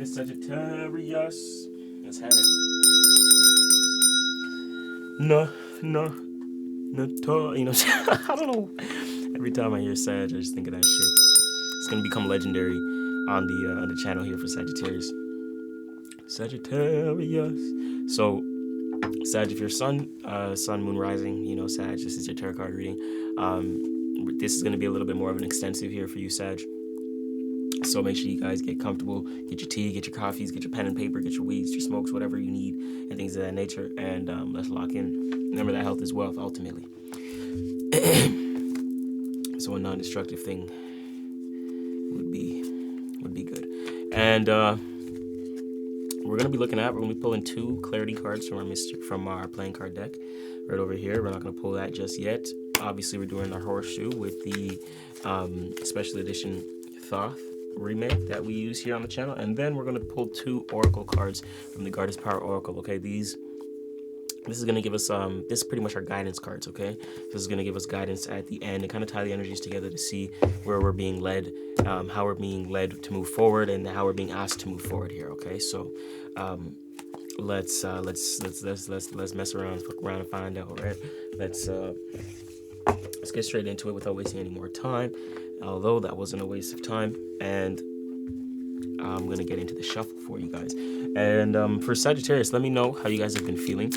Miss Sagittarius. Let's have it. No, no, no, you know, I don't know. Every time I hear Sag, I just think of that shit. It's gonna become legendary on the channel here for Sagittarius. Sagittarius. So, Sag, if your sun, moon, rising, you know, Sag, this is your tarot card reading. This is gonna be a little bit more of an extensive here for you, Sag. So make sure you guys get comfortable, get your tea, get your coffees, get your pen and paper, get your weeds, your smokes, whatever you need, and things of that nature. And let's lock in. Remember that health is wealth, ultimately. So a non-destructive thing would be good. And we're gonna be pulling 2 clarity cards from our playing card deck right over here. We're not gonna pull that just yet. Obviously, we're doing our horseshoe with the special edition Thoth remake that we use here on the channel, and then we're going to pull 2 oracle cards from the Goddess Power Oracle. Okay, this is going to give us this is pretty much our guidance cards. Okay, this is going to give us guidance at the end and kind of tie the energies together to see where we're being led, how we're being led to move forward, and how we're being asked to move forward here. Okay, so let's mess around, fuck around, and find out. Right, let's get straight into it without wasting any more time. Although that wasn't a waste of time, and I'm gonna get into the shuffle for you guys. And for Sagittarius, let me know how you guys have been feeling.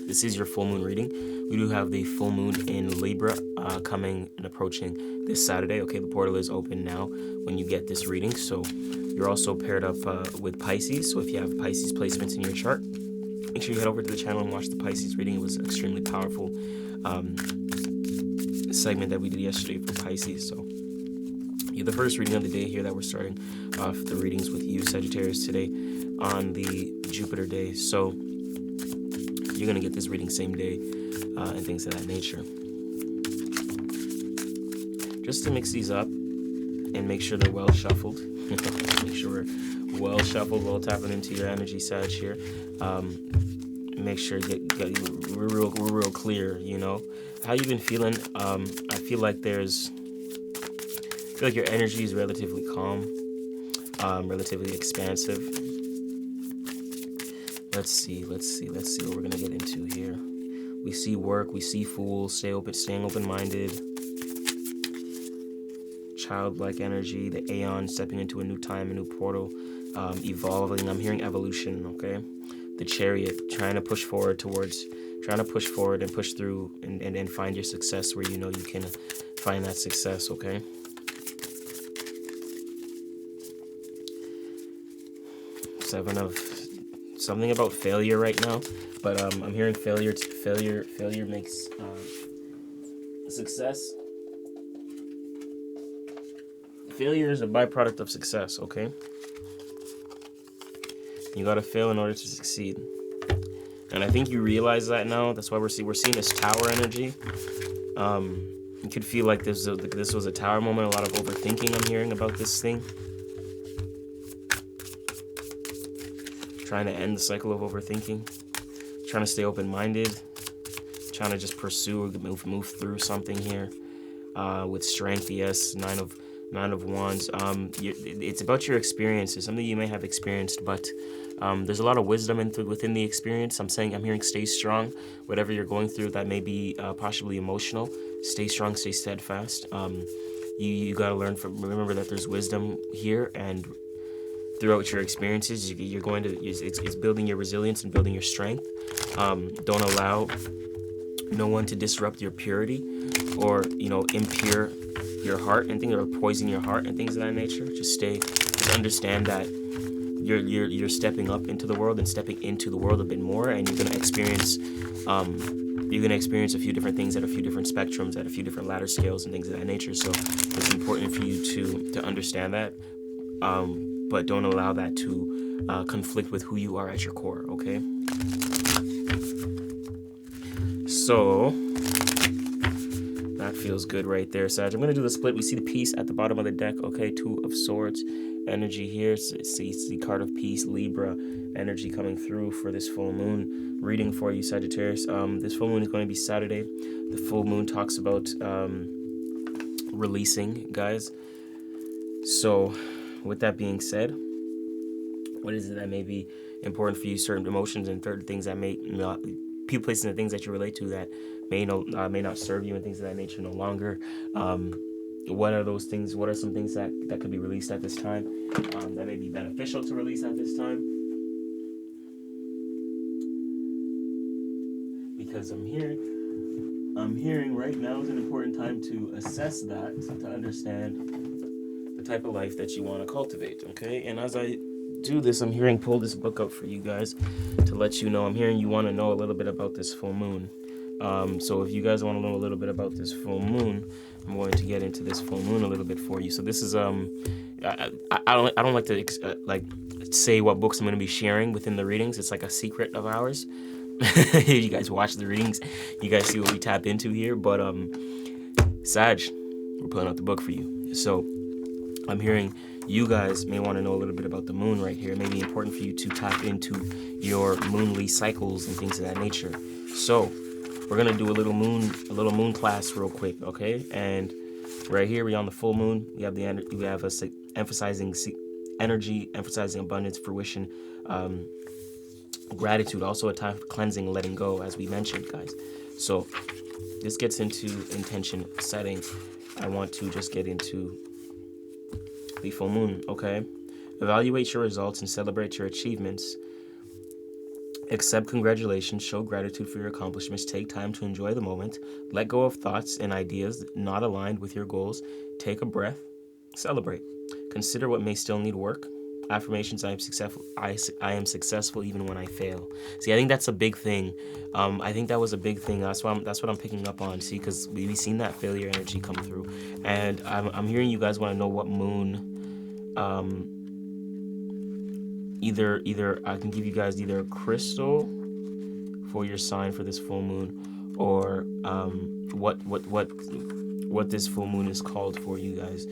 This is your full moon reading. We do have the full moon in Libra coming and approaching this Saturday. Okay, the portal is open now when you get this reading. So you're also paired up with Pisces. So if you have Pisces placements in your chart, make sure you head over to the channel and watch the Pisces reading. It was extremely powerful. Segment that we did yesterday for Pisces. So you're the first reading of the day here that we're starting off the readings with you, Sagittarius, today on the Jupiter day. So you're gonna get this reading same day and things of that nature. Just to mix these up and make sure they're well shuffled. Make sure we're well shuffled while tapping into your energy, Sag, here. Make sure we're real clear, you know. How you been feeling? I feel like your energy is relatively calm, relatively expansive. Let's see what we're gonna get into here. We see work, we see fools, staying open-minded, childlike energy, the Aeon stepping into a new time, a new portal, evolving. I'm hearing evolution, okay? The Chariot, trying to push forward and push through and find your success where you know you can find that success, okay? Seven of something about failure right now, but I'm hearing failure makes success. Failure is a byproduct of success, okay? You gotta fail in order to succeed. And I think you realize that now. That's why we're seeing this tower energy. You could feel like this was a tower moment. A lot of overthinking I'm hearing about this thing. Trying to end the cycle of overthinking. Trying to stay open-minded. Trying to just pursue or move through something here. With strength, yes. Nine of Wands. It's about your experiences. Something you may have experienced, but there's a lot of wisdom within the experience. I'm hearing stay strong. Whatever you're going through that may be possibly emotional, stay strong, stay steadfast. You got to remember that there's wisdom here, and throughout your experiences, it's building your resilience and building your strength. Don't allow no one to disrupt your purity or, impure your heart and things, or poison your heart and things of that nature. Just understand that you're stepping up into the world and stepping into the world a bit more, and you're gonna experience a few different things at a few different spectrums, at a few different ladder scales and things of that nature. So it's important for you to understand that, but don't allow that to conflict with who you are at your core, okay? So that feels good right there, Sag. I'm going to do the split. We see the peace at the bottom of the deck, okay? 2 of Swords energy here. It's the card of peace, Libra energy coming through for this full moon reading for you, Sagittarius. This full moon is going to be Saturday. The full moon talks about releasing, guys. So with that being said, what is it that may be important for you? Certain emotions and certain things that may not, people, places, and things that you relate to that may not serve you, and things of that nature no longer. What are those things? What are some things that could be released at this time, that may be beneficial to release at this time? Because I'm hearing right now is an important time to assess that, to understand the type of life that you want to cultivate. Okay, and as I do this, I'm hearing, pull this book up for you guys to let you know. I'm hearing you want to know a little bit about this full moon. So if you guys want to know a little bit about this full moon, I'm going to get into this full moon a little bit for you. So this is I don't like to like say what books I'm going to be sharing within the readings. It's like a secret of ours. You guys watch the readings, you guys see what we tap into here. But Sag, we're pulling out the book for you. So I'm hearing you guys may want to know a little bit about the moon right here. It may be important for you to tap into your moonly cycles and things of that nature. So we're gonna do a little moon class real quick, okay? And right here, we're on the full moon. We have us emphasizing energy, emphasizing abundance, fruition, gratitude. Also a time for cleansing, letting go, as we mentioned, guys. So this gets into intention setting. I want to just get into the full moon, okay? Evaluate your results and celebrate your achievements. Accept congratulations, show gratitude for your accomplishments, take time to enjoy the moment, let go of thoughts and ideas not aligned with your goals, take a breath, celebrate. Consider what may still need work. Affirmations: I am successful. I am successful even when I fail. See, I think that's a big thing. I think that was a big thing. That's what I'm picking up on. See, because we've seen that failure energy come through, and I'm hearing you guys want to know what moon. Either I can give you guys either a crystal for your sign for this full moon, or what this full moon is called for you guys.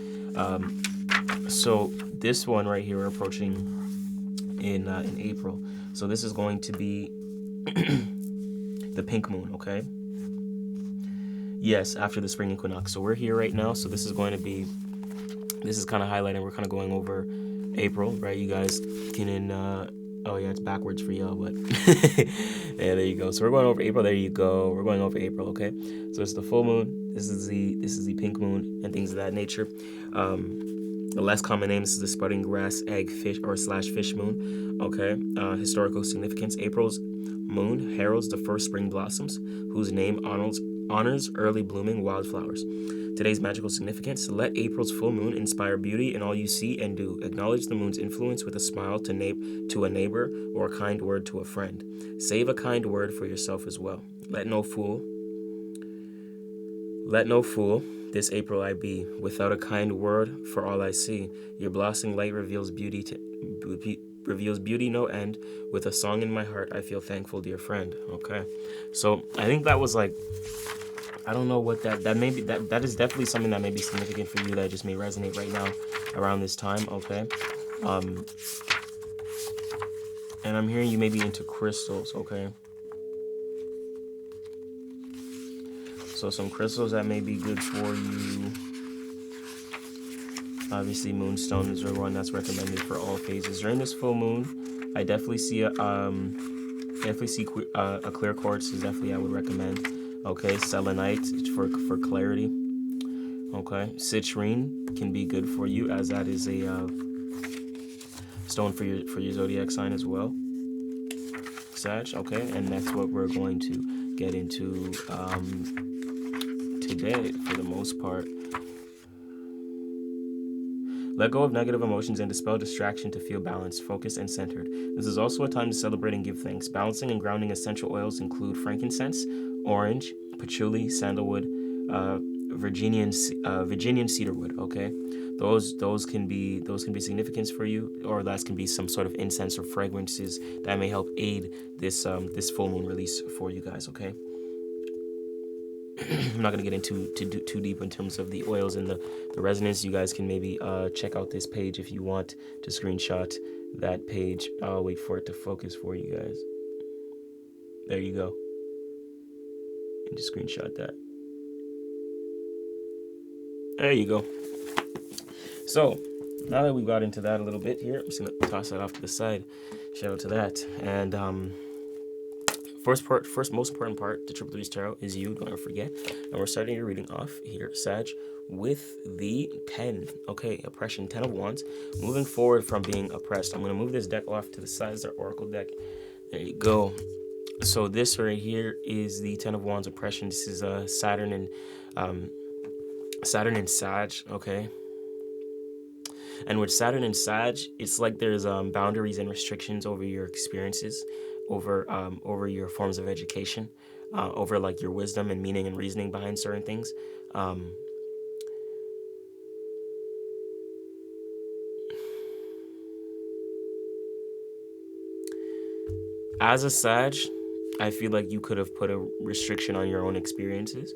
So this one right here, we're approaching in April. So this is going to be the pink moon, okay? Yes, after the spring equinox. So we're here right now. So this is kind of highlighting. We're kind of going over April, right? You guys can oh yeah, it's backwards for y'all, but yeah, there you go. So we're going over April. There you go. We're going over April, okay? So it's the full moon. This is the pink moon and things of that nature. The less common name, this is the sprouting grass, egg, fish, or / fish moon. Okay. Historical significance: April's moon heralds the first spring blossoms, whose name honors early blooming wildflowers. Today's magical significance: let April's full moon inspire beauty in all you see and do. Acknowledge the moon's influence with a smile to a neighbor or a kind word to a friend. Save a kind word for yourself as well. Let no fool, this April I be, without a kind word for all I see. Your blossoming light reveals beauty no end. With a song in my heart, I feel thankful, dear friend. Okay, so I think that was like, I don't know what that may be. That is definitely something that may be significant for you, that just may resonate right now around this time. Okay, and I'm hearing you may be into crystals. Okay. So some crystals that may be good for you. Obviously, moonstones are one that's recommended for all phases. During this full moon, I definitely see a clear quartz is definitely I would recommend. Okay, selenite for clarity. Okay, citrine can be good for you, as that is a stone for your zodiac sign as well. Sag. Okay, and that's what we're going to get into today for the most part. Let go of negative emotions and dispel distraction to feel balanced, focused, and centered. This is also a time to celebrate and give thanks. Balancing and grounding essential oils include frankincense, orange, patchouli, sandalwood, Virginian cedarwood. Okay, those can be significant for you, or that can be some sort of incense or fragrances that may help aid this full moon release for you guys. Okay. I'm not going to get into too deep in terms of the oils and the resonance. You guys can maybe check out this page if you want to screenshot that page. I'll wait for it to focus for you guys. There you go. And just screenshot that. There you go. So Now that we got into that a little bit here, I'm just gonna toss that off to the side. Shout out to that. And first most important part to Triple Threes Tarot is you. Don't ever forget. And we're starting your reading off here, Sag, with the 10. Okay, oppression, 10 of Wands. Moving forward from being oppressed. I'm gonna move this deck off to the side. It's our Oracle deck. There you go. So this right here is the 10 of Wands oppression. This is Saturn and Sag. Okay. And with Saturn and Sag, it's like there's boundaries and restrictions over your experiences, over your forms of education, over like your wisdom and meaning and reasoning behind certain things. As a Sag, I feel like you could have put a restriction on your own experiences,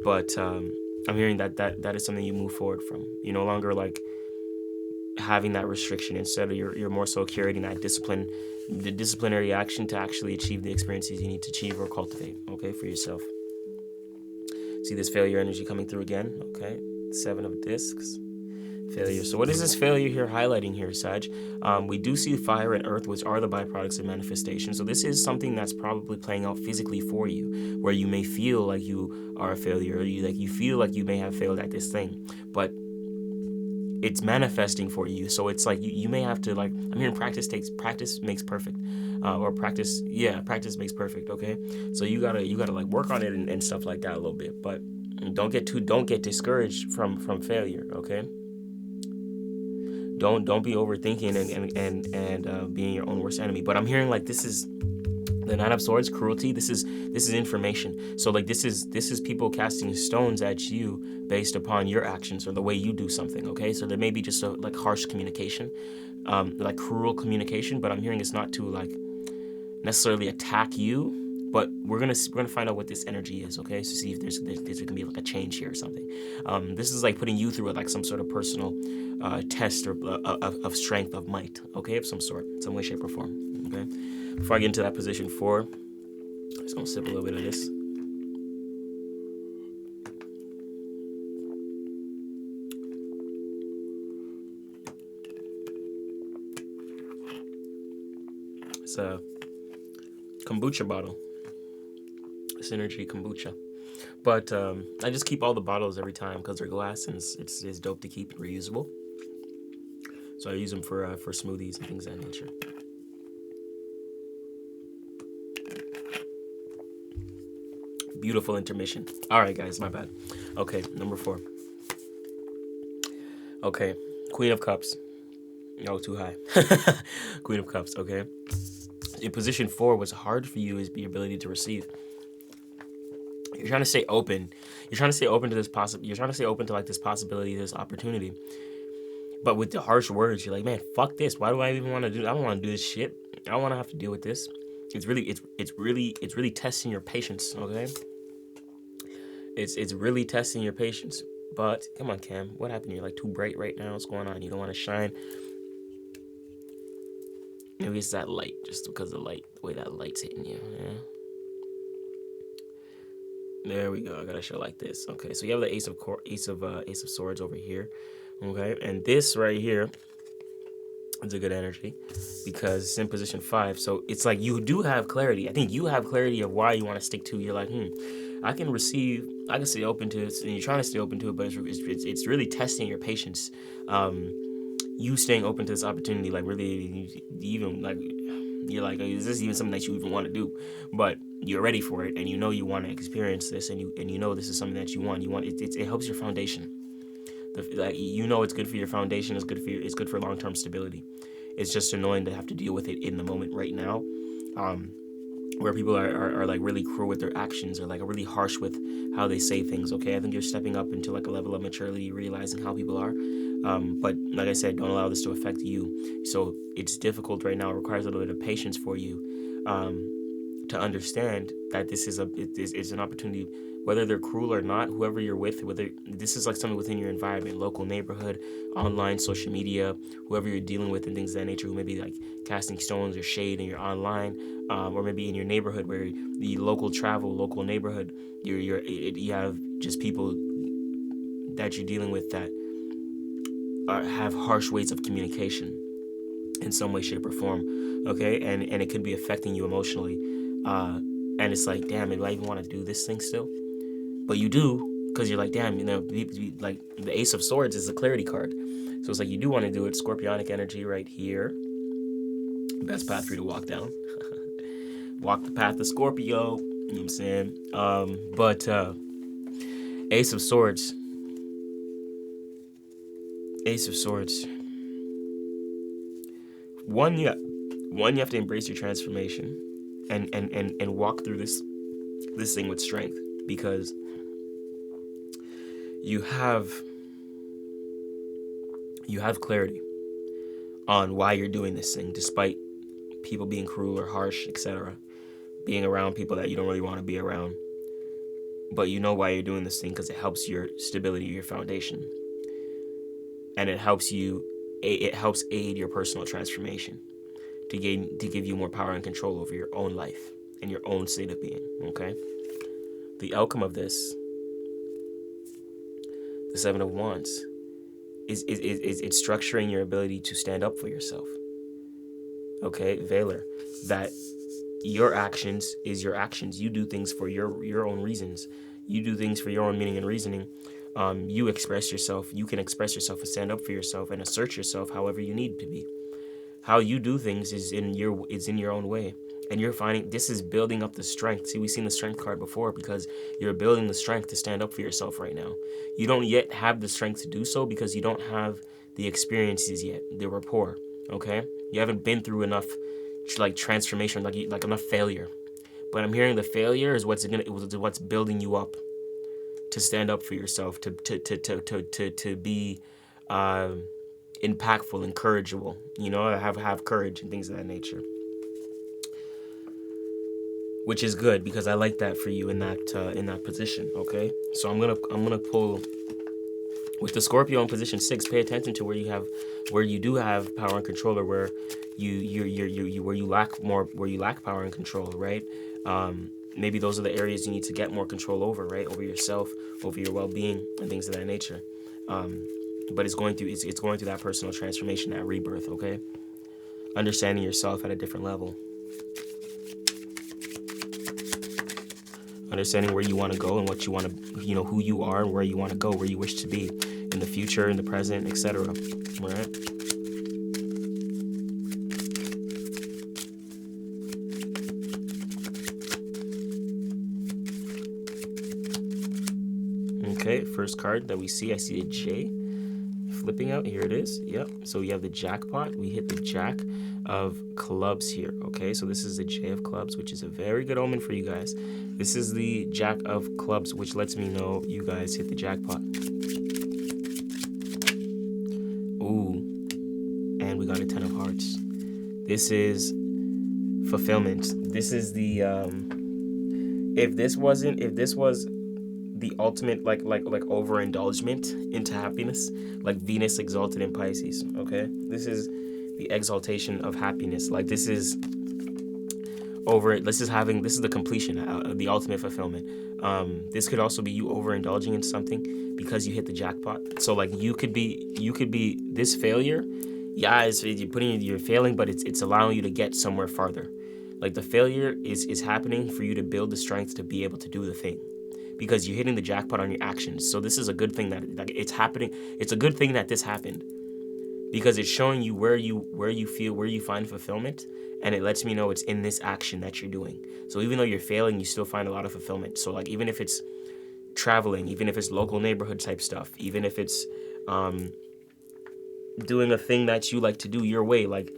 but I'm hearing that is something you move forward from. You no longer like having that restriction. Instead, you're more so curating that discipline, the disciplinary action to actually achieve the experiences you need to achieve or cultivate, okay, for yourself. See this failure energy coming through again, okay? 7 of discs, failure. So what is this failure here highlighting here, Sag? We do see fire and earth, which are the byproducts of manifestation. So this is something that's probably playing out physically for you, where you may feel like you are a failure, or you feel like you may have failed at this thing, but it's manifesting for you. So it's like you may have to, like, I'm hearing practice makes perfect, or practice makes perfect. Okay, so you gotta like work on it and stuff like that a little bit, but don't get discouraged from failure. Okay, don't be overthinking and being your own worst enemy. But I'm hearing like this is the Nine of Swords, cruelty. This is information. So like this is people casting stones at you based upon your actions or the way you do something. Okay, so there may be just a like harsh communication, like cruel communication. But I'm hearing it's not to like necessarily attack you. But we're gonna find out what this energy is. Okay, so see if there's gonna be like a change here or something. This is like putting you through like some sort of personal test or of strength, of might. Okay, of some sort, some way, shape, or form. Okay. Before I get into that position 4, I'm just gonna sip a little bit of this. It's a kombucha bottle. Synergy kombucha. But I just keep all the bottles every time because they're glass and it's dope to keep, reusable. So I use them for smoothies and things of that nature. Beautiful intermission. All right, guys, my bad. Okay, number 4. Okay, Queen of Cups. No, too high. Queen of Cups. Okay. In position 4, what's hard for you is the ability to receive. You're trying to stay open. You're trying to stay open to this You're trying to stay open to like this possibility, this opportunity. But with the harsh words, you're like, man, fuck this. Why do I even want to do? I don't want to do this shit. I don't want to have to deal with this. It's really testing your patience. Okay. It's really testing your patience. But come on, Cam. What happened? You're like too bright right now. What's going on? You don't want to shine. Maybe it's that light, just because the way that light's hitting you. Yeah. There we go. I gotta show like this. Okay, so you have the Ace of Swords over here. Okay, and this right here is a good energy because it's in position 5. So it's like you do have clarity. I think you have clarity of why you want to stick to. You're like, I can receive. I can stay open to it, and you're trying to stay open to it, but it's really testing your patience. You staying open to this opportunity, like really, even like you're like, is this even something that you even want to do? But you're ready for it, and you know you want to experience this, and you know this is something that you want. It helps your foundation. You know it's good for your foundation. It's good for long-term stability. It's just annoying to have to deal with it in the moment right now, where people are like really cruel with their actions or like really harsh with how they say things. Okay, I think you're stepping up into like a level of maturity, realizing how people are. But like I said, don't allow this to affect you. So it's difficult right now. It requires a little bit of patience for you to understand that this is it's an opportunity, whether they're cruel or not, whoever you're with, whether this is like something within your environment, local neighborhood, online, social media, whoever you're dealing with and things of that nature, who may be like casting stones or shade and you're online, or maybe in your neighborhood where the local neighborhood, you have just people that you're dealing with that have harsh ways of communication in some way, shape, or form. Okay, and it could be affecting you emotionally. And it's like, damn, do I even want to do this thing still? But you do, because you're like, damn, like the Ace of Swords is a clarity card. So it's like you do want to do it. Scorpionic energy right here. Best path for you to walk down. Walk the path of Scorpio. You know what I'm saying? But Ace of Swords. Ace of Swords. One, you have to embrace your transformation and walk through this thing with strength, because you have clarity on why you're doing this thing, despite people being cruel or harsh, etc. Being around people that you don't really want to be around. But you know why you're doing this thing, because it helps your stability, your foundation. And it helps aid your personal transformation to give you more power and control over your own life and your own state of being, okay? The outcome of this, the Seven of Wands, is it's structuring your ability to stand up for yourself. Okay, Veiler, that your actions is your actions. You do things for your own reasons. You do things for your own meaning and reasoning. You express yourself. You can express yourself and stand up for yourself and assert yourself however you need to be. How you do things is in your own way. And you're finding this is building up the strength. See, we've seen the strength card before, because you're building the strength to stand up for yourself right now. You don't yet have the strength to do so because you don't have the experiences yet, the rapport, okay? You haven't been through enough like transformation, like enough failure. But I'm hearing the failure is what's building you up to stand up for yourself, to be impactful, encourageable, have courage and things of that nature. Which is good, because I like that for you in that position. Okay, so I'm gonna pull with the Scorpio in position 6. Pay attention to where you do have power and control, or where you lack power and control, right? Maybe those are the areas you need to get more control over, right? Over yourself, over your well-being, and things of that nature. But it's going through that personal transformation, that rebirth. Okay, understanding yourself at a different level. Understanding where you want to go and what you want to, who you are and where you want to go, where you wish to be in the future, in the present, etc. Right? Okay, first card that we see, I see a J flipping out. Here it is. Yep. So we have the jackpot. We hit the Jack of Clubs here. Okay, so this is the J of Clubs, which is a very good omen for you guys. This is the Jack of Clubs, which lets me know you guys hit the jackpot. Ooh, and we got a 10 of Hearts. This is fulfillment. This is the if this was the ultimate like overindulgement into happiness, like Venus exalted in Pisces. Okay, this is the exaltation of happiness. Like this is the completion, the ultimate fulfillment. This could also be you overindulging in something because you hit the jackpot. So like you could be this failure. Yeah, you're failing, but it's allowing you to get somewhere farther. Like the failure is happening for you to build the strength to be able to do the thing, because you're hitting the jackpot on your actions. So this is a good thing that it's happening. It's a good thing that this happened, because it's showing you where you find fulfillment, and it lets me know it's in this action that you're doing. So even though you're failing, you still find a lot of fulfillment. So like even if it's traveling, even if it's local neighborhood type stuff, even if it's doing a thing that you like to do your way, like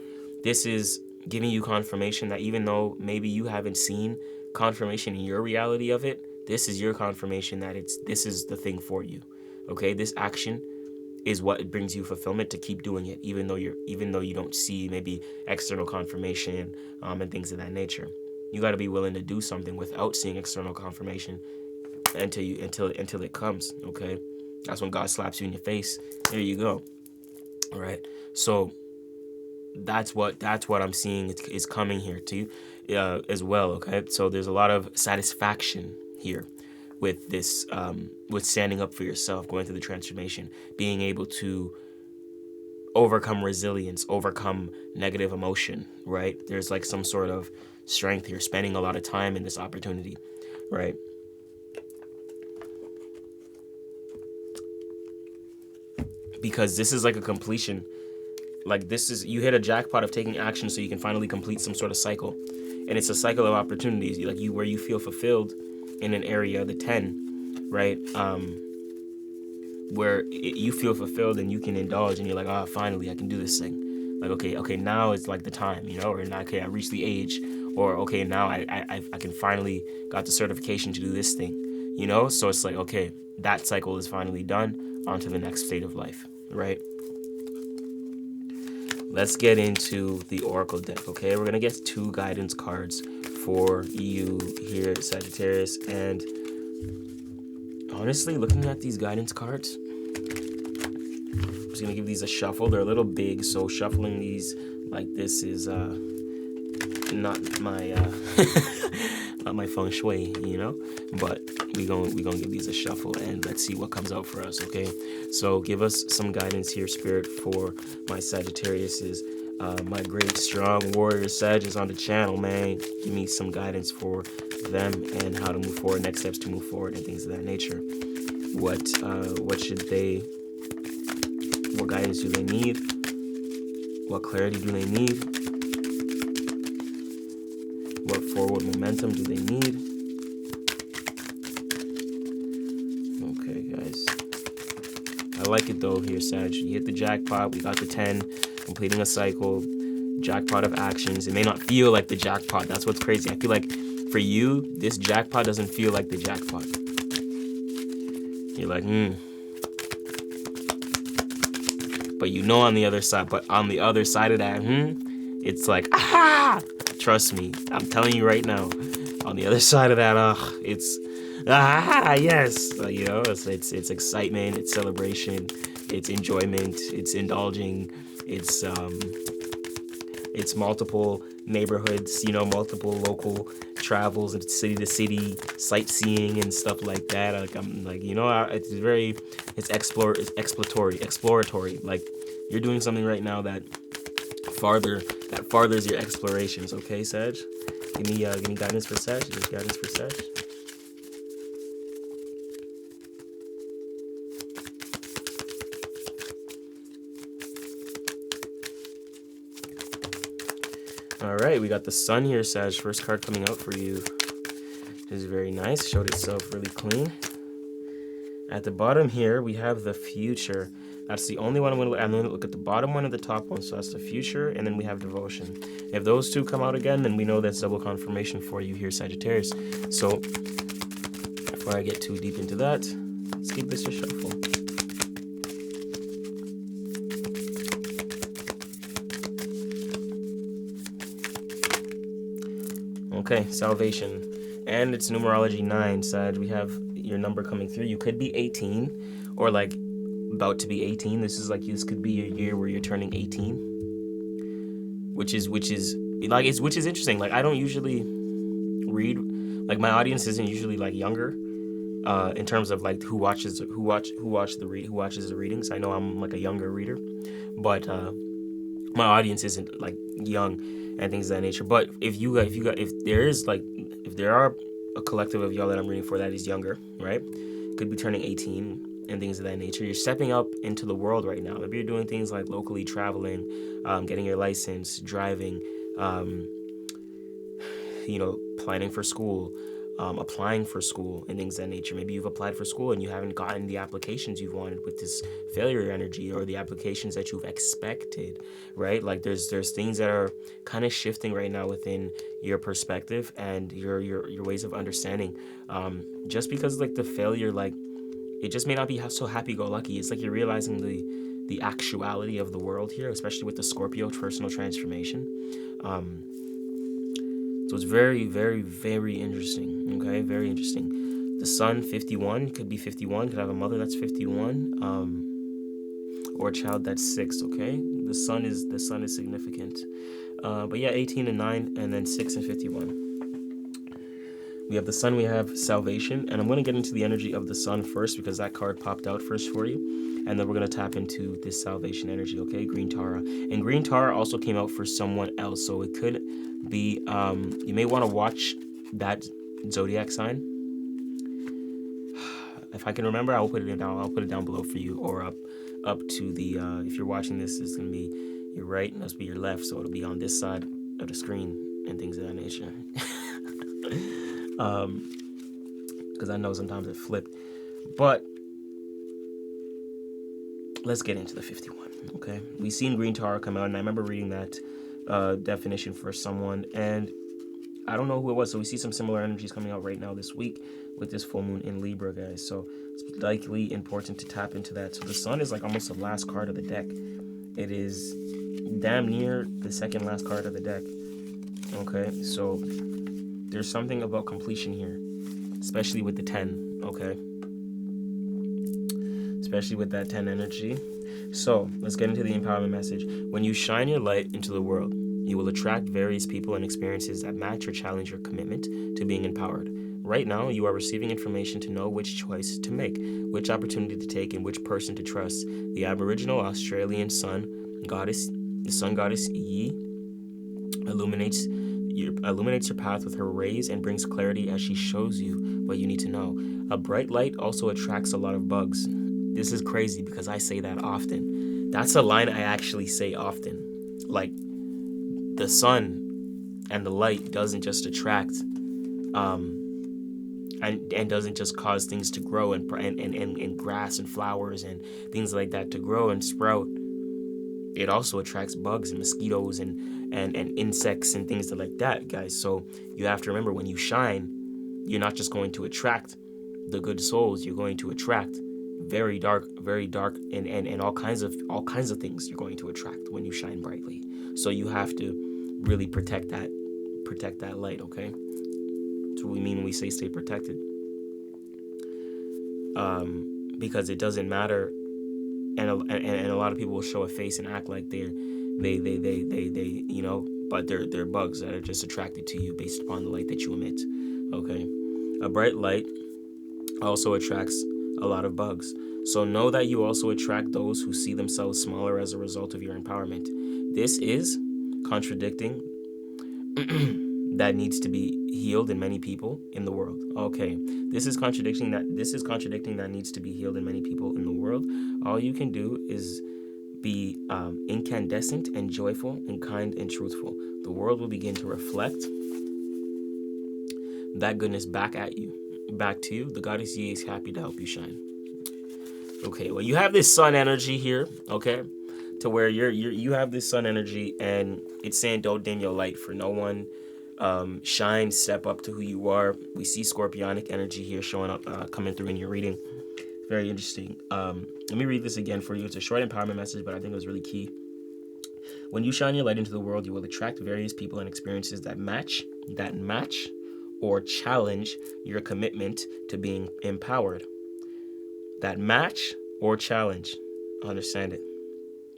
this is giving you confirmation that even though maybe you haven't seen confirmation in your reality of it, this is your confirmation that this is the thing for you. Okay, this action is what brings you fulfillment to keep doing it, even though you don't see maybe external confirmation and things of that nature. You got to be willing to do something without seeing external confirmation until it comes. Okay, that's when God slaps you in your face. There you go. All right. So that's what I'm seeing is coming here to you as well. Okay. So there's a lot of satisfaction here with this, with standing up for yourself, going through the transformation, being able to overcome resilience, overcome negative emotion, right? There's like some sort of strength here, spending a lot of time in this opportunity, right? Because this is like a completion. Like this is, you hit a jackpot of taking action so you can finally complete some sort of cycle. And it's a cycle of opportunities, like you, where you feel fulfilled in an area, the 10, right? Where you feel fulfilled and you can indulge and you're like, oh, finally I can do this thing. Like, okay, now it's like the time, you know, or now, okay, I reached the age, or okay, now I can finally got the certification to do this thing, you know? So it's like, okay, that cycle is finally done, on to the next state of life, right? Let's get into the Oracle deck, okay? We're going to get 2 guidance cards for you here, Sagittarius. And honestly, looking at these guidance cards, I'm just going to give these a shuffle. They're a little big, so shuffling these like this is not my not my feng shui, you know? But we gonna give these a shuffle and let's see what comes out for us, okay? So give us some guidance here, Spirit, for my Sagittariuses. My great strong warrior Sag is on the channel, man. Give me some guidance for them and how to move forward, next steps to move forward and things of that nature. What guidance do they need? What clarity do they need? What forward momentum do they need? Okay, guys. I like it though here, Sag. You hit the jackpot. We got the 10, completing a cycle, jackpot of actions. It may not feel like the jackpot. That's what's crazy. I feel like for you, this jackpot doesn't feel like the jackpot. You're like, But you know on the other side, of that, it's like, ah! Trust me, I'm telling you right now. On the other side of that, it's, yes! You know, it's excitement, it's celebration, it's enjoyment, it's indulging, it's multiple neighborhoods, you know, multiple local travels and city to city sightseeing and stuff like that. Like I'm like, you know, it's exploratory. Like you're doing something right now that farthers your explorations. Okay, Sag, give me guidance for Sag. Give me guidance for Sag. All right, we got the Sun here, Sag. First card coming out for you. This is very nice. Showed itself really clean. At the bottom here, we have the Future. That's the only one I'm going to look at the bottom one and the top one. So that's the Future, and then we have Devotion. If those 2 come out again, then we know that's double confirmation for you here, Sagittarius. So before I get too deep into that, let's give this a shuffle. Okay, Salvation. And it's numerology 9, Sag. We have your number coming through. You could be 18 or like about to be 18. This could be your year where you're turning 18. Which is interesting. Like I don't usually read, like my audience isn't usually like younger in terms of like who watches the readings. I know I'm like a younger reader, but my audience isn't like young and things of that nature. But if there are a collective of y'all that I'm reading for that is younger, right? Could be turning 18 and things of that nature. You're stepping up into the world right now. Maybe you're doing things like locally traveling, getting your license, driving, planning for school, applying for school and things of that nature. Maybe you've applied for school and you haven't gotten the applications you've wanted with this failure energy, or the applications that you've expected, right? Like there's things that are kind of shifting right now within your perspective and your ways of understanding. Just because like the failure, like it just may not be so happy-go-lucky. It's like you're realizing the actuality of the world here, especially with the Scorpio personal transformation. So it's very, very, very interesting, okay? Very interesting. The Sun, 51, could be 51, could have a mother that's 51, or a child that's 6, okay? The sun is significant. But yeah, 18 and 9, and then 6 and 51. We have the sun, we have salvation, and I'm going to get into the energy of the sun first because that card popped out first for you, and then we're going to tap into this salvation energy, okay? Green Tara. And Green Tara also came out for someone else, so it could be, you may want to watch that zodiac sign. If I can remember, I'll put it down. I'll put it down below for you, or up to the. If you're watching this, it's gonna be your right, and this will be your left, so it'll be on this side of the screen and things of that nature. Because I know sometimes it flipped, but let's get into the 51. Okay, we seen Green Tara come out, and I remember reading that definition for someone, and I don't know who it was. So we see some similar energies coming out right now this week with this full moon in Libra, guys. So it's likely important to tap into that. So the sun is like almost the last card of the deck. It is damn near the second last card of the deck. Okay, so there's something about completion here, especially with the 10. Okay, especially with that 10 energy. So let's get into the empowerment message. When you shine your light into the world, you will attract various people and experiences that match or challenge your commitment to being empowered. Right now, you are receiving information to know which choice to make, which opportunity to take, and which person to trust. The Aboriginal Australian sun goddess, the sun goddess Yi, illuminates your path with her rays and brings clarity as she shows you what you need to know. A bright light also attracts a lot of bugs. This is crazy because I say that often. That's a line I actually say often. Like, the sun and the light doesn't just attract and doesn't just cause things to grow and grass and flowers and things like that to grow and sprout. It also attracts bugs and mosquitoes and insects and things like that, guys. So you have to remember, when you shine, you're not just going to attract the good souls. You're going to attract very dark and all kinds of things you're going to attract when you shine brightly. So you have to really protect that light, okay? That's what we mean when we say stay protected. Because it doesn't matter, and a lot of people will show a face and act like they but they're bugs that are just attracted to you based upon the light that you emit. Okay, a bright light also attracts a lot of bugs. So know that you also attract those who see themselves smaller as a result of your empowerment. This is contradicting that needs to be healed in many people in the world. Okay, this is contradicting that needs to be healed in many people in the world. All you can do is be incandescent and joyful and kind and truthful. The world will begin to reflect that goodness back to you. The goddess Yi is happy to help you shine. Okay, well, you have this sun energy here, okay, to where you have this sun energy, and it's saying don't dim your light for no one. Shine, step up to who you are. We see scorpionic energy here showing up, coming through in your reading. Very interesting. Let me read this again for you. It's a short empowerment message, but I think it was really key. When you shine your light into the world, you will attract various people and experiences that match or challenge your commitment to being empowered. That match or challenge, understand it,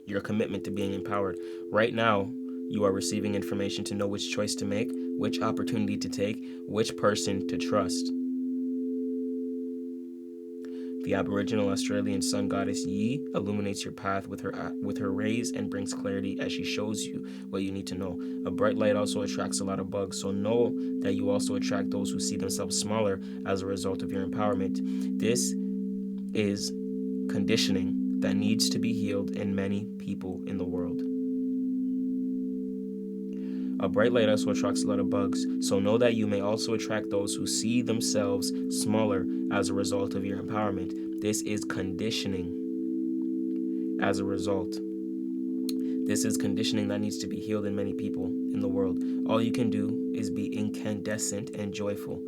your commitment to being empowered. Right now, you are receiving information to know which choice to make, which opportunity to take, which person to trust. The Aboriginal Australian sun goddess Yi illuminates your path with her rays and brings clarity as she shows you what you need to know. A bright light also attracts a lot of bugs, so know that you also attract those who see themselves smaller as a result of your empowerment. This is conditioning that needs to be healed in many people in the world. A bright light also attracts a lot of bugs, so know that you may also attract those who see themselves smaller as a result of your empowerment. This is conditioning as a result. This is conditioning that needs to be healed in many people in the world. All you can do is be incandescent and joyful,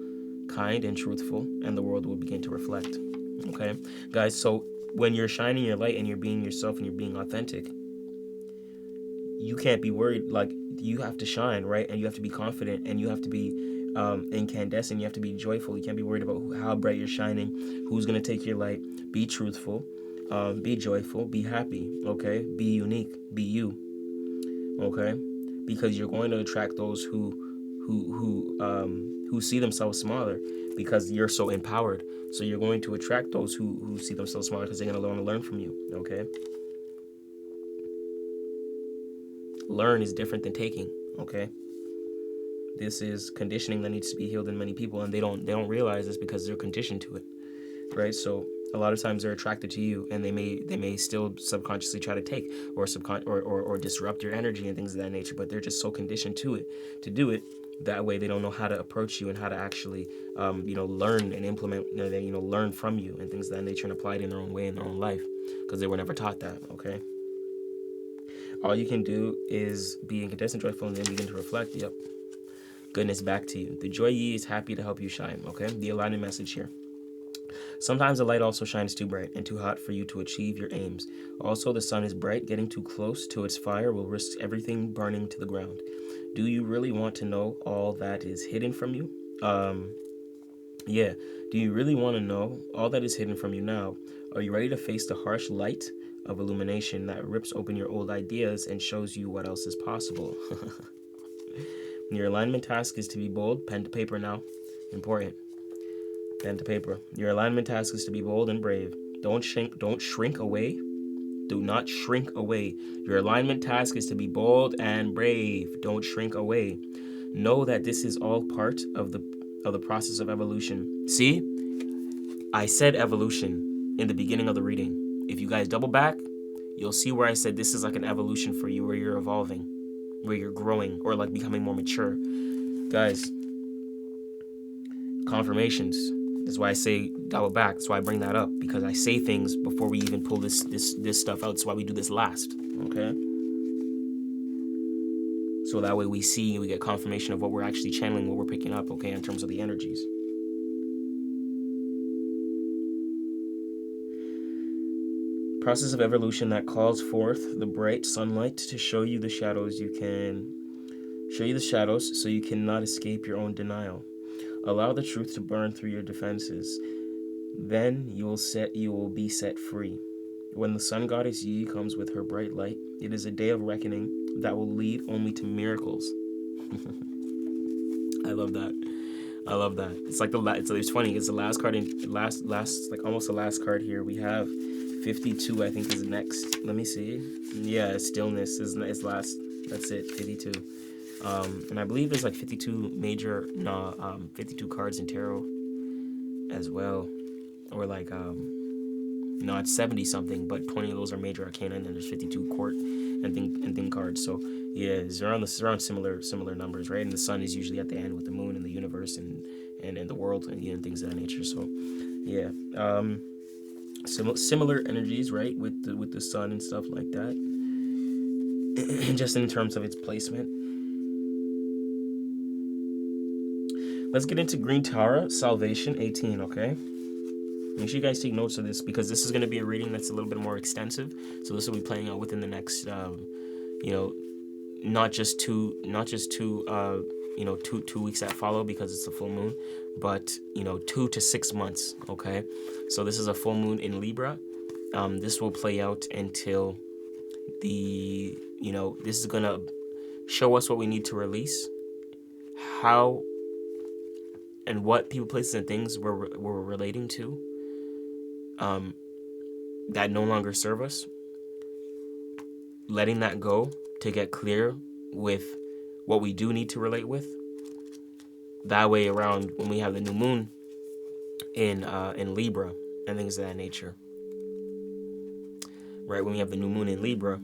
kind and truthful, and the world will begin to reflect. Okay, guys, so when you're shining your light and you're being yourself and you're being authentic, you can't be worried. Like, you have to shine, right? And you have to be confident, and you have to be incandescent. You have to be joyful. You can't be worried about how bright you're shining, who's going to take your light. Be truthful, be joyful, be happy, okay? Be unique, be you, okay? Because you're going to attract those who who see themselves smaller because you're so empowered. So you're going to attract those who see themselves smaller because they're going to want to learn from you. Okay. Learn is different than taking. Okay. This is conditioning that needs to be healed in many people, and they don't realize this because they're conditioned to it, right? So a lot of times they're attracted to you, and they may still subconsciously try to take or disrupt your energy and things of that nature, but they're just so conditioned to do it. That way, they don't know how to approach you and how to actually, learn and implement, learn from you and things of that nature and apply it in their own way in their own life, because they were never taught that. Okay. All you can do is be incandescent, joyful, and then begin to reflect. Yep. Goodness back to you. The joy ye is happy to help you shine. Okay. The alignment message here. Sometimes the light also shines too bright and too hot for you to achieve your aims. Also, the sun is bright. Getting too close to its fire will risk everything burning to the ground. Do you really want to know all that is hidden from you? Yeah. Do you really want to know all that is hidden from you now? Are you ready to face the harsh light of illumination that rips open your old ideas and shows you what else is possible? Your alignment task is to be bold. Pen to paper now. Important. Pen to paper. Your alignment task is to be bold and brave. Don't shrink away. Do not shrink away. Your alignment task is to be bold and brave. Don't shrink away. Know that this is all part of the process of evolution. See? I said evolution in the beginning of the reading. If you guys double back, you'll see where I said this is like an evolution for you, where you're evolving, where you're growing, or like becoming more mature. Guys, confirmations. That's why I say double back. That's why I bring that up, because I say things before we even pull this stuff out. That's why we do this last. Okay? So that way we get confirmation of what we're actually channeling, what we're picking up, okay, in terms of the energies. Process of evolution that calls forth the bright sunlight to show you the shadows so you cannot escape your own denial. Allow the truth to burn through your defenses. Then you will be set free. When the sun goddess Yi comes with her bright light, it is a day of reckoning that will lead only to miracles. I love that. It's like it's funny. It's the last card like almost the last card here. We have 52, I think, is next. Let me see. Yeah, stillness is last. That's it, 52. And I believe there's like 52 cards in tarot as well. Or like, no, it's 70 something, but 20 of those are major arcana, and then there's 52 court and thing cards. So yeah, it's around similar numbers, right? And the sun is usually at the end with the moon and the universe and the world and things of that nature. So yeah, similar energies, right, with the sun and stuff like that. Just in terms of its placement. Let's get into Green Tara, Salvation 18, okay? Make sure you guys take notes of this, because this is going to be a reading that's a little bit more extensive. So this will be playing out within the next, not just two weeks that follow, because it's a full moon, but 2 to 6 months. Okay, so this is a full moon in Libra. This will play out until this is gonna show us what we need to release, how and what people, places, and things we're relating to that no longer serve us. Letting that go to get clear with what we do need to relate with. That way, around when we have the new moon in Libra and things of that nature, right? When we have the new moon in Libra,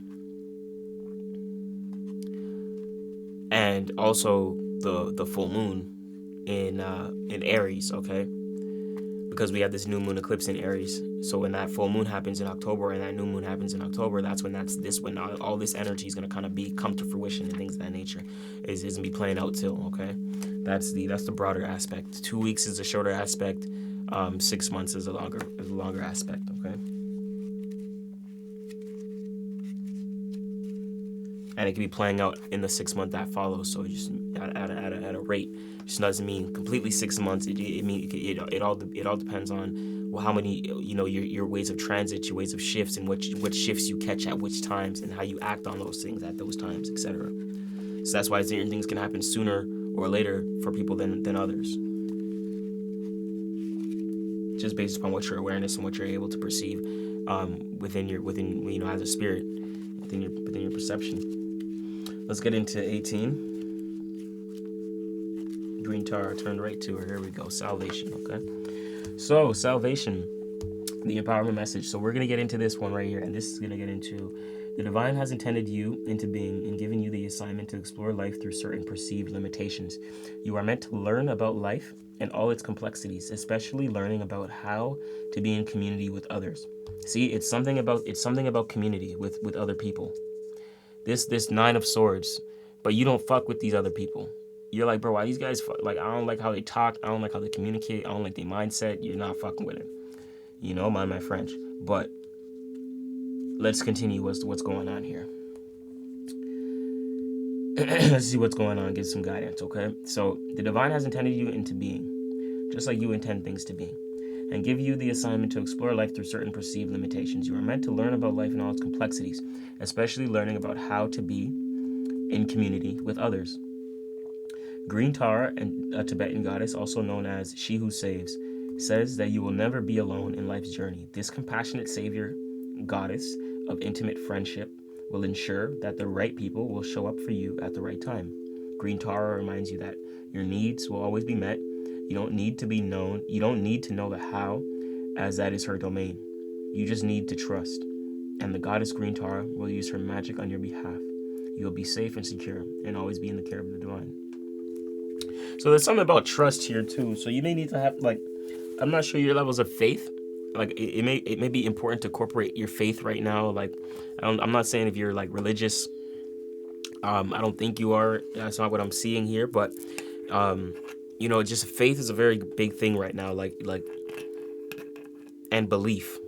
and also the full moon in Aries, okay? Because we have this new moon eclipse in Aries. So when that full moon happens in October and that new moon happens in October, when all this energy is gonna kind of come to fruition and things of that nature. Is gonna be playing out till, okay? That's the broader aspect. 2 weeks is a shorter aspect. 6 months is a longer aspect, okay? And it can be playing out in the 6 month that follows. So just at a rate. Just doesn't mean completely 6 months. It all depends on how many your ways of transit, your ways of shifts, and which shifts you catch at which times, and how you act on those things at those times, etc. So that's why certain things can happen sooner or later for people than others. Just based upon what your awareness and what you're able to perceive within as a spirit, within your perception. Let's get into 18. Green Tar turned right to her. Here we go. Salvation. Okay. So salvation, the empowerment message. So we're gonna get into this one right here, and this is gonna get into the divine has intended you into being and given you the assignment to explore life through certain perceived limitations. You are meant to learn about life and all its complexities, especially learning about how to be in community with others. See, it's something about community with other people. This Nine of Swords, but you don't fuck with these other people. You're like, bro, why these guys like? I don't like how they talk. I don't like how they communicate. I don't like their mindset. You're not fucking with it. Mind my French. But let's continue what's going on here. Let's see what's going on. Get some guidance, okay? So the divine has intended you into being, just like you intend things to be, and give you the assignment to explore life through certain perceived limitations. You are meant to learn about life and all its complexities, especially learning about how to be in community with others. Green Tara, a Tibetan goddess, also known as She Who Saves, says that you will never be alone in life's journey. This compassionate savior goddess of intimate friendship will ensure that the right people will show up for you at the right time. Green Tara reminds you that your needs will always be met. You don't need to be known. You don't need to know the how, as that is her domain. You just need to trust. And the goddess Green Tara will use her magic on your behalf. You'll be safe and secure and always be in the care of the divine. So there's something about trust here too. So you may need to have, like, I'm not sure your levels of faith. Like it may be important to incorporate your faith right now. Like I'm not saying if you're like religious. I don't think you are. That's not what I'm seeing here. But just faith is a very big thing right now. Like and belief.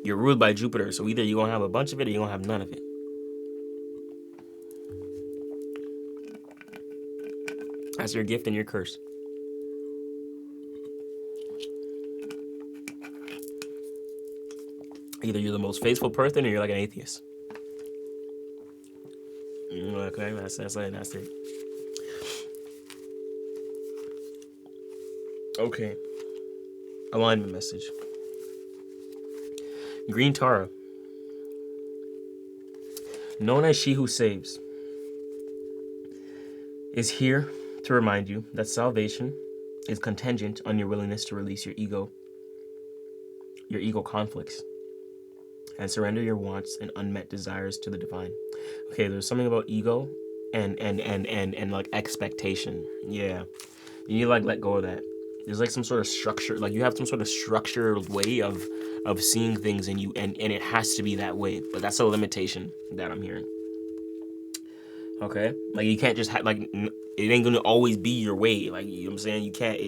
You're ruled by Jupiter, so either you're gonna have a bunch of it or you're gonna have none of it. That's your gift and your curse. Either you're the most faithful person or you're like an atheist. Okay, that's it. Okay. Alignment message. Green Tara, known as She Who Saves, is here to remind you that salvation is contingent on your willingness to release your ego conflicts, and surrender your wants and unmet desires to the divine. Okay, there's something about ego and like expectation. Yeah. You need to like let go of that. There's like some sort of structure, like you have some sort of structured way of seeing things and it has to be that way. But that's a limitation that I'm hearing. Okay? Like you can't just have like it ain't gonna always be your way. Like, you know what I'm saying? You can't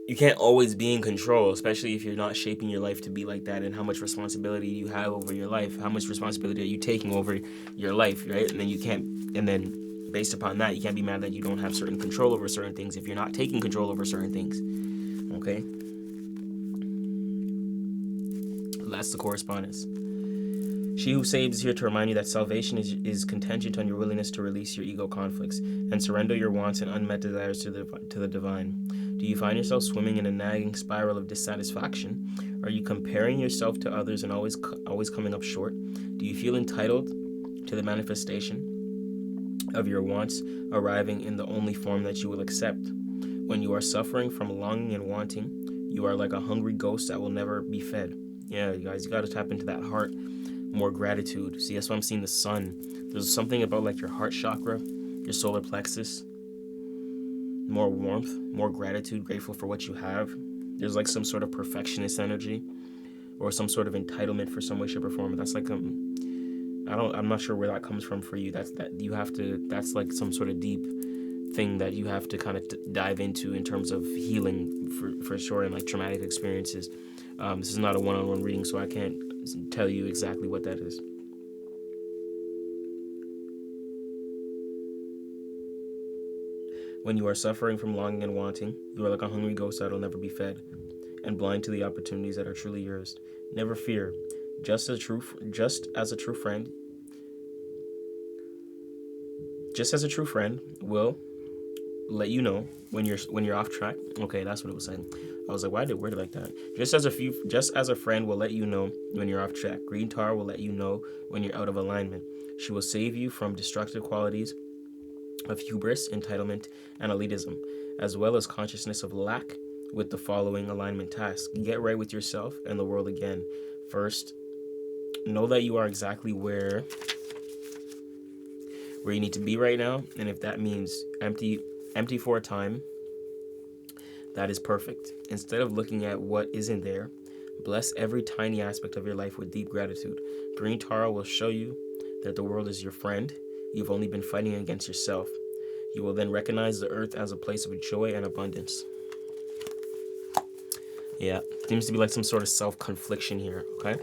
you can't always be in control, especially if you're not shaping your life to be like that, and how much responsibility you have over your life, how much responsibility are you taking over your life, right? And then based upon that, you can't be mad that you don't have certain control over certain things if you're not taking control over certain things, okay? That's the correspondence. She Who Saves is here to remind you that salvation is contingent on your willingness to release your ego conflicts and surrender your wants and unmet desires to the divine. Do you find yourself swimming in a nagging spiral of dissatisfaction? Are you comparing yourself to others and always coming up short? Do you feel entitled to the manifestation of your wants arriving in the only form that you will accept? When you are suffering from longing and wanting, you are like a hungry ghost that will never be fed. Yeah, you guys, you got to tap into that heart. More gratitude. See, that's why I'm seeing the sun. There's something about like your heart chakra, your solar plexus. More warmth, more gratitude, grateful for what you have. There's like some sort of perfectionist energy or some sort of entitlement for some way, shape, or form. That's like I'm not sure where that comes from for you. That's like some sort of deep thing that you have to kind of dive into in terms of healing for sure, and like traumatic experiences. This is not a one-on-one reading, so I can't tell you exactly what that is. When you are suffering from longing and wanting, you are like a hungry ghost that will never be fed, and blind to the opportunities that are truly yours. Never fear. Just as a true friend, just as a true friend will let you know when you're off track. Okay, that's what it was saying. I was like, why did it word it like that? Just as a friend will let you know when you're off track. Green tar will let you know when you're out of alignment. She will save you from destructive qualities of hubris, entitlement, and elitism, as well as consciousness of lack with the following alignment tasks. Get right with yourself and the world again. First, know that you are exactly where you need to be right now, and if that means empty for a time, that is perfect. Instead of looking at what isn't there, bless every tiny aspect of your life with deep gratitude. Green Tara will show you that the world is your friend. You've only been fighting against yourself. You will then recognize the earth as a place of joy and abundance. Yeah, seems to be like some sort of self-confliction here, okay?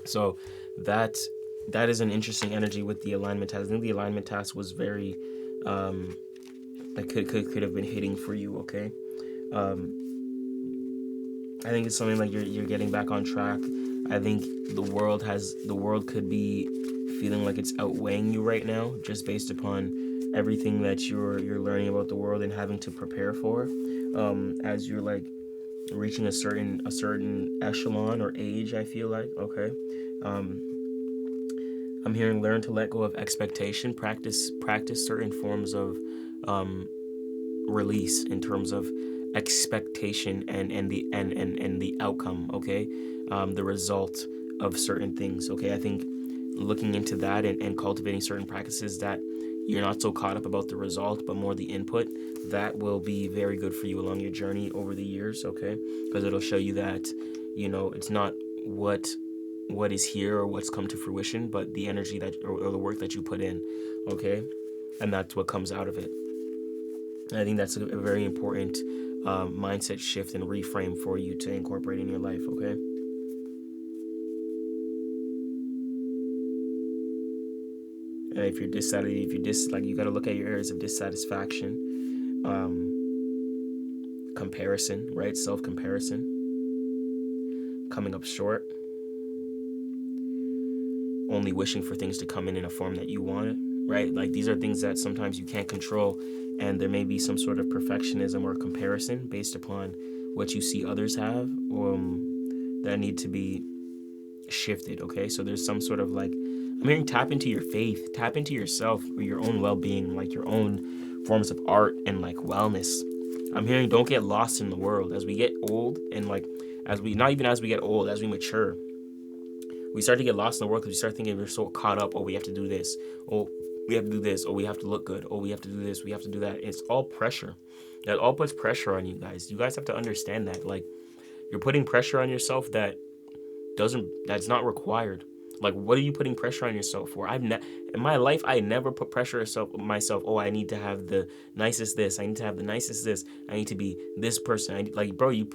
So that is an interesting energy with the alignment task. I think the alignment task was very, that could have been hitting for you, okay? I think it's something like you're getting back on track. I think the world could be feeling like it's outweighing you right now, just based upon everything that you're learning about the world and having to prepare for, as you're like reaching a certain echelon or age. I feel like, okay. I'm hearing learn to let go of expectation. Practice certain forms of release in terms of expectation and the outcome, okay, the result of certain things, okay. I think looking into that and cultivating certain practices that you're not so caught up about the result but more the input, that will be very good for you along your journey over the years, okay, because it'll show you that, you know, it's not what is here or what's come to fruition, but the energy that or the work that you put in, okay, and that's what comes out of it. And I think that's a very important mindset shift and reframe for you to incorporate in your life, okay? And if you're dissatisfied, you got to look at your areas of dissatisfaction, comparison, right? Self-comparison, coming up short, only wishing for things to come in a form that you want it, right? Like these are things that sometimes you can't control, and there may be some sort of perfectionism or comparison based upon what you see others have, that need to be shifted, okay? So there's some sort of like, I'm hearing tap into your faith, tap into yourself or your own well-being, like your own forms of art and like wellness. I'm hearing don't get lost in the world. As we get old and like, as we get old, as we mature, we start to get lost in the world because we start thinking we're so caught up. Oh, we have to do this. Oh, we have to do this. Oh, we have to look good. Oh, we have to do this. We have to do that. It's all pressure. That all puts pressure on you guys. You guys have to understand that. Like, you're putting pressure on yourself that's not required. Like, what are you putting pressure on yourself for? In my life, I never put pressure on myself. Oh, I need to have the nicest this. I need to have the nicest this. I need to be this person. Bro, you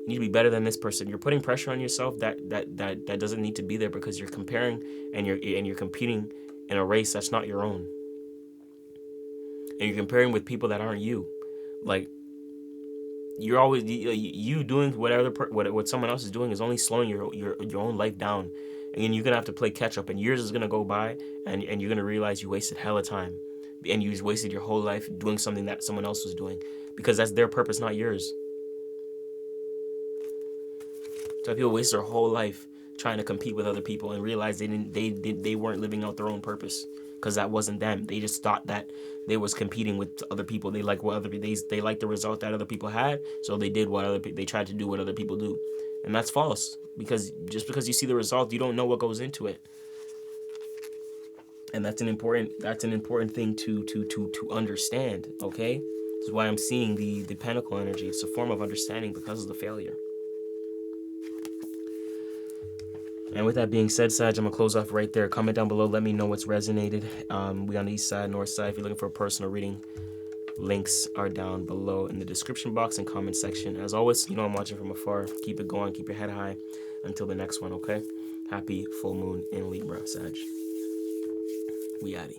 need to be better than this person. You're putting pressure on yourself that doesn't need to be there, because you're comparing and you're competing in a race that's not your own. And you're comparing with people that aren't you. Like, you're always you doing what someone else is doing is only slowing your own life down, and you're gonna have to play catch up, and years is gonna go by, and you're gonna realize you wasted hella time, and you wasted your whole life doing something that someone else was doing, because that's their purpose, not yours. So people waste their whole life trying to compete with other people and realize they weren't living out their own purpose, because that wasn't them. They just thought that they was competing with other people. They like what other people, they like the result that other people had, so they did they tried to do what other people do, and that's false. Because just because you see the result, you don't know what goes into it, and that's an important thing to understand. Okay, this is why I'm seeing the pentacle energy. It's a form of understanding because of the failure. And with that being said, Sag, I'm going to close off right there. Comment down below. Let me know what's resonated. We on the east side, north side. If you're looking for a personal reading, links are down below in the description box and comment section. As always, you know I'm watching from afar. Keep it going. Keep your head high. Until the next one, okay? Happy full moon in Libra, Sag. We outie.